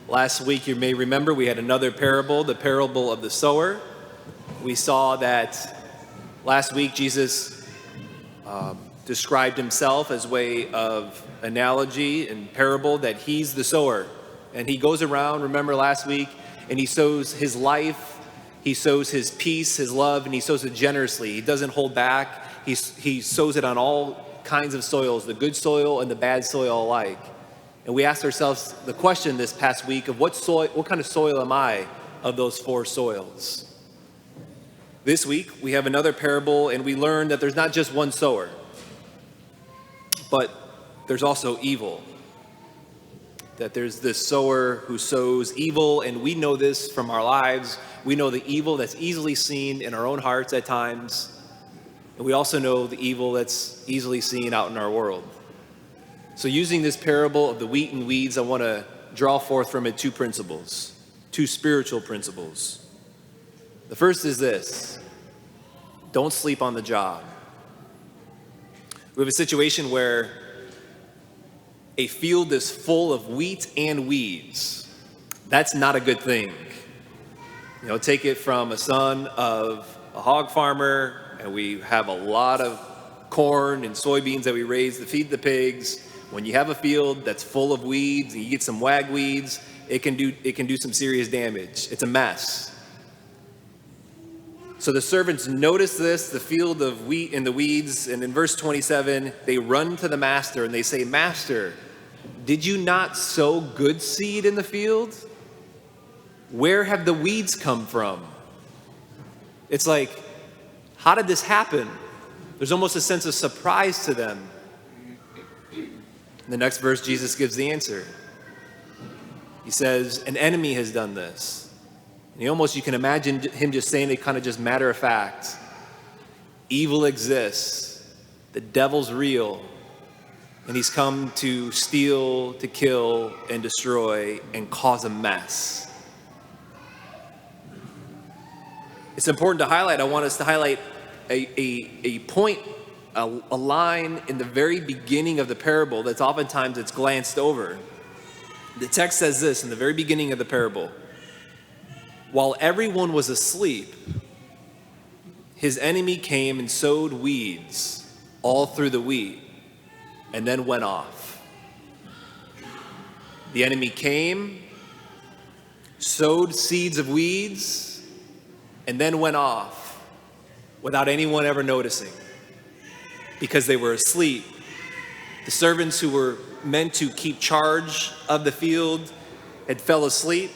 Last week, you may remember, we had another parable, the parable of the sower. We saw that last week Jesus described himself as way of analogy and parable that he's the sower. And he goes around, remember last week, and he sows his life, he sows his peace, his love, and he sows it generously. He doesn't hold back. He sows it on all kinds of soils, the good soil and the bad soil alike. And we asked ourselves the question this past week of what kind of soil am I of those four soils? This week, we have another parable, and we learned that there's not just one sower, but there's also evil. That there's this sower who sows evil, and we know this from our lives. We know the evil that's easily seen in our own hearts at times, and we also know the evil that's easily seen out in our world. So using this parable of the wheat and weeds, I want to draw forth from it two principles, two spiritual principles. The first is this: don't sleep on the job. We have a situation where a field is full of wheat and weeds. That's not a good thing. You know, take it from a son of a hog farmer, and we have a lot of corn and soybeans that we raise to feed the pigs. When you have a field that's full of weeds and you get some wagweeds, it can do some serious damage. It's a mess. So the servants notice this, the field of wheat and the weeds, and in verse 27, they run to the master and they say, "Master, did you not sow good seed in the field? Where have the weeds come from?" It's like, how did this happen? There's almost a sense of surprise to them. In the next verse, Jesus gives the answer. He says, "An enemy has done this." And you can imagine him just saying it kind of just matter of fact. Evil exists. The devil's real. And he's come to steal, to kill, and destroy, and cause a mess. It's important to highlight, I want us to highlight a point, a line in the very beginning of the parable that's oftentimes it's glanced over. The text says this in the very beginning of the parable: "While everyone was asleep, his enemy came and sowed weeds all through the wheat and then went off." The enemy came, sowed seeds of weeds, and then went off without anyone ever noticing, because they were asleep. The servants who were meant to keep charge of the field had fell asleep.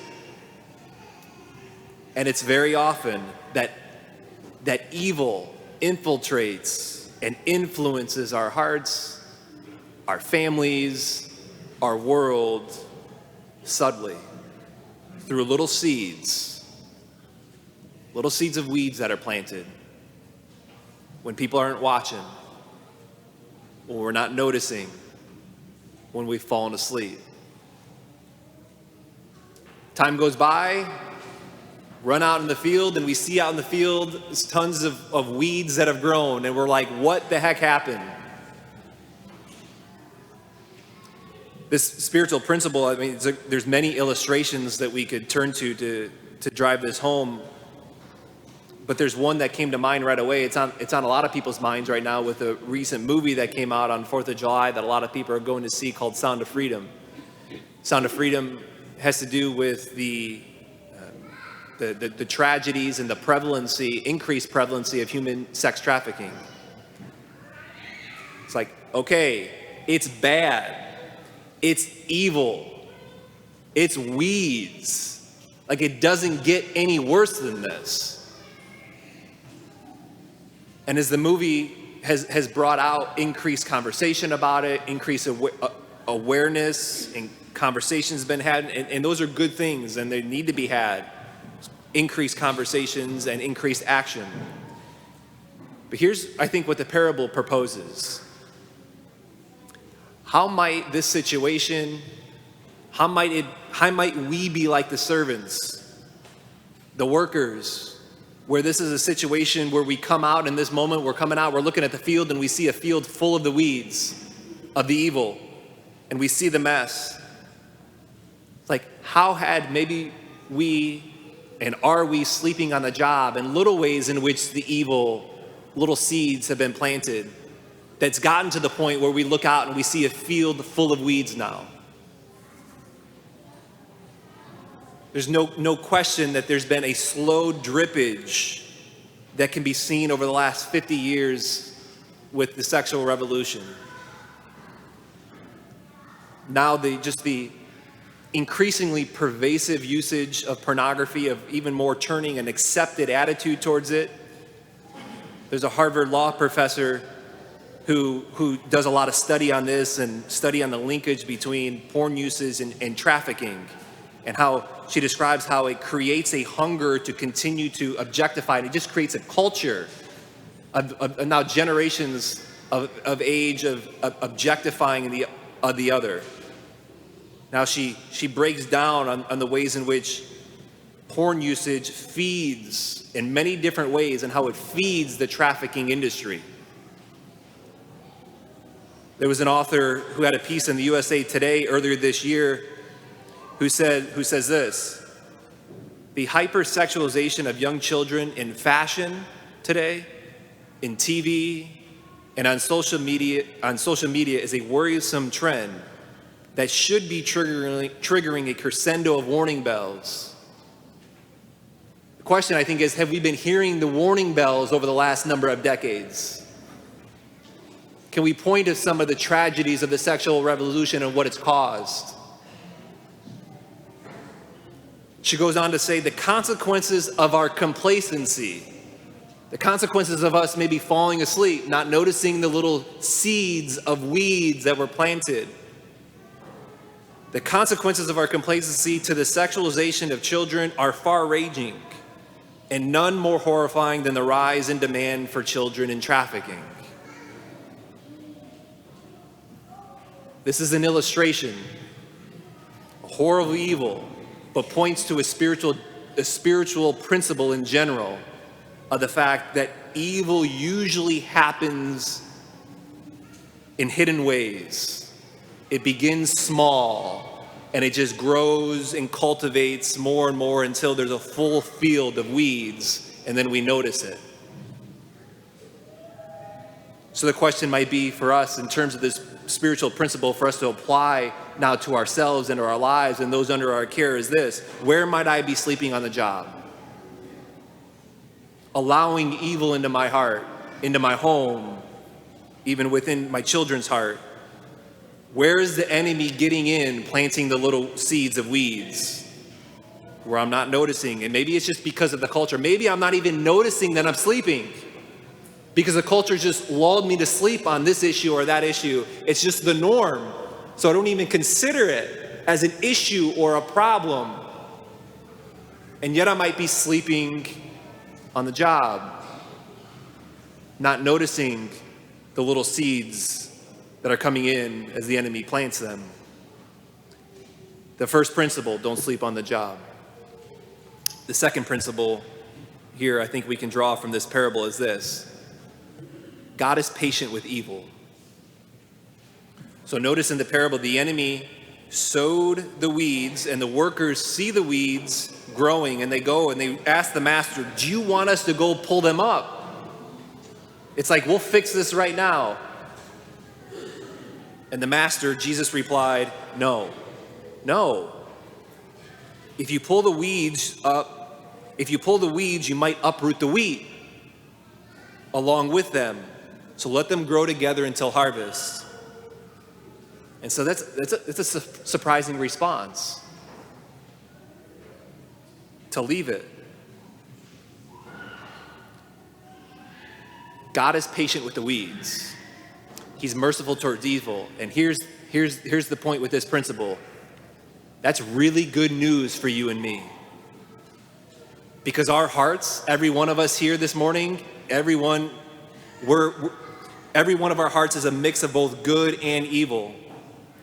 And it's very often that evil infiltrates and influences our hearts, our families, our world subtly through little seeds of weeds that are planted when people aren't watching, when we're not noticing, when we've fallen asleep. Time goes by, run out in the field, and we see out in the field tons of weeds that have grown, and we're like, what the heck happened? This spiritual principle, I mean, there's many illustrations that we could turn to drive this home, but there's one that came to mind right away. It's on a lot of people's minds right now with a recent movie that came out on 4th of July that a lot of people are going to see called Sound of Freedom. Sound of Freedom has to do with the tragedies and the increased prevalency of human sex trafficking. It's like, okay, it's bad, it's evil, it's weeds. Like, it doesn't get any worse than this. And as the movie has brought out increased conversation about it, increased awareness, and conversations been had, and those are good things, and they need to be had. Increased conversations and increased action. But here's, I think, what the parable proposes. How might this situation, how might we be like the servants, the workers, where this is a situation where we come out in this moment, we're coming out, we're looking at the field, and we see a field full of the weeds, of the evil, and we see the mess. Like, how had maybe we and are we sleeping on the job, and little ways in which the evil little seeds have been planted that's gotten to the point where we look out and we see a field full of weeds now. There's no question that there's been a slow drippage that can be seen over the last 50 years with the sexual revolution. Now the increasingly pervasive usage of pornography, of even more turning an accepted attitude towards it. There's a Harvard law professor who does a lot of study on this and study on the linkage between porn uses and trafficking, and how she describes how it creates a hunger to continue to objectify, and it just creates a culture of now generations of age of objectifying the other. Now she breaks down on the ways in which porn usage feeds in many different ways, and how it feeds the trafficking industry. There was an author who had a piece in the USA Today earlier this year who says this: the hypersexualization of young children in fashion today, in TV, and on social media is a worrisome trend that should be triggering a crescendo of warning bells. The question, I think, is, have we been hearing the warning bells over the last number of decades? Can we point to some of the tragedies of the sexual revolution and what it's caused? She goes on to say the consequences of our complacency, the consequences of us maybe falling asleep, not noticing the little seeds of weeds that were planted. The consequences of our complacency to the sexualization of children are far-ranging, and none more horrifying than the rise in demand for children in trafficking. This is an illustration, a horrible evil, but points to a spiritual principle in general of the fact that evil usually happens in hidden ways. It begins small, and it just grows and cultivates more and more until there's a full field of weeds, and then we notice it. So the question might be for us, in terms of this spiritual principle for us to apply now to ourselves and to our lives and those under our care, is this: where might I be sleeping on the job? Allowing evil into my heart, into my home, even within my children's heart. Where is the enemy getting in, planting the little seeds of weeds where I'm not noticing? And maybe it's just because of the culture. Maybe I'm not even noticing that I'm sleeping, because the culture just lulled me to sleep on this issue or that issue. It's just the norm. So I don't even consider it as an issue or a problem. And yet I might be sleeping on the job, not noticing the little seeds that are coming in as the enemy plants them. The first principle, don't sleep on the job. The second principle here I think we can draw from this parable is this: God is patient with evil. So notice in the parable, the enemy sowed the weeds, and the workers see the weeds growing, and they go and they ask the master, do you want us to go pull them up? It's like, we'll fix this right now. And the master, Jesus, replied, no. If you pull the weeds up, you might uproot the wheat along with them. So let them grow together until harvest. And so that's a surprising response, to leave it. God is patient with the weeds. He's merciful towards evil. And here's the point with this principle. That's really good news for you and me. Because our hearts, every one of us here this morning, every one of our hearts is a mix of both good and evil.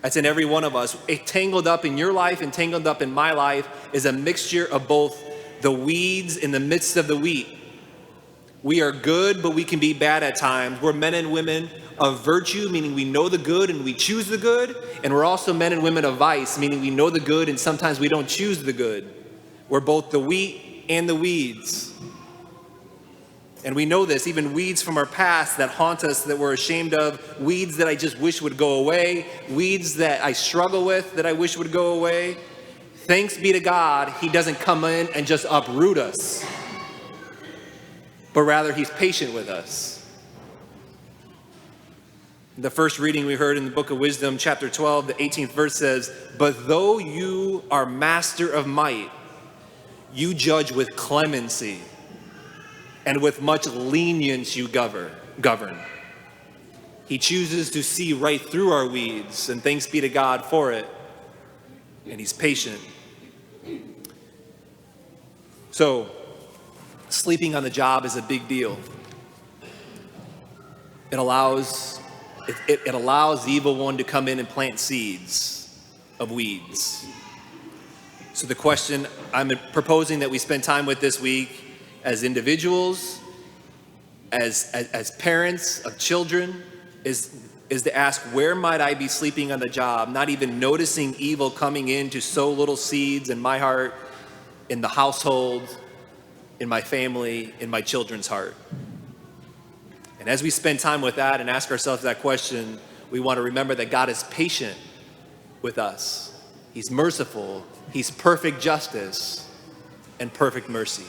That's in every one of us. Tangled up in your life and tangled up in my life is a mixture of both the weeds in the midst of the wheat. We are good, but we can be bad at times. We're men and women of virtue, meaning we know the good and we choose the good. And we're also men and women of vice, meaning we know the good and sometimes we don't choose the good. We're both the wheat and the weeds. And we know this, even weeds from our past that haunt us, that we're ashamed of, weeds that I just wish would go away, weeds that I struggle with that I wish would go away. Thanks be to God, he doesn't come in and just uproot us, but rather he's patient with us. The first reading we heard in the book of Wisdom, chapter 12, the 18th verse says, "But though you are master of might, you judge with clemency, and with much lenience you govern." He chooses to see right through our weeds, and thanks be to God for it. And he's patient. So, sleeping on the job is a big deal. It allows the evil one to come in and plant seeds of weeds. So the question I'm proposing that we spend time with this week as individuals, as parents of children, is to ask, where might I be sleeping on the job, not even noticing evil coming in to sow little seeds in my heart, in the household, in my family, in my children's heart. And as we spend time with that and ask ourselves that question, we want to remember that God is patient with us. He's merciful. He's perfect justice and perfect mercy.